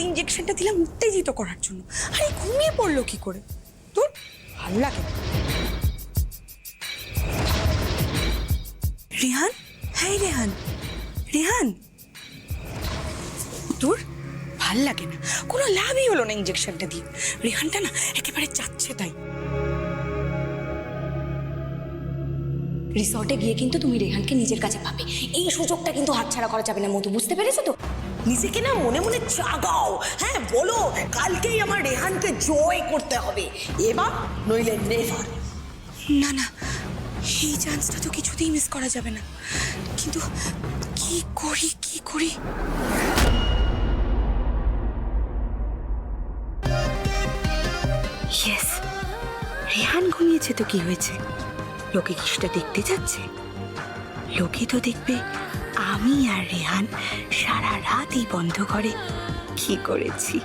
ইঞ্জেকশনটা দিলাম উত্তেজিত করার জন্য, আরে ঘুমিয়ে পড়লো কি করে? তোর ভাল লাগে? রেহান, হ্যাঁ রেহান, রেহান তোর ভাল লাগে না? কোনো লাভই হলো না ইঞ্জেকশনটা দিয়ে। রেহানটা না একেবারে যাচ্ছে তাই। রিসর্টে গিয়ে কিন্তু তুমি রেহানকে নিজের কাছে পাবে, এই সুযোগটা কিন্তু হাতছাড়া করা যাবে না মধু, বুঝতে পেরেছো তো? নিজেকে না মনে মনে জাগাও, হ্যাঁ বলো কালকেই আমার রেহানকে জয় করতে হবে, এবার নইলে নেভার। না না, এই চান্সটা তো কিছুতেই মিস করা যাবে না। কিন্তু কি করি কি করি? ইয়েস, রেহান ঘুমিয়েছে তো কি হয়েছে? লোকে কি সেটা দেখতে যাচ্ছে? লোকে তো দেখবে আমি আর রেহান সারা রাত এই বন্ধ ঘরে কি করেছি।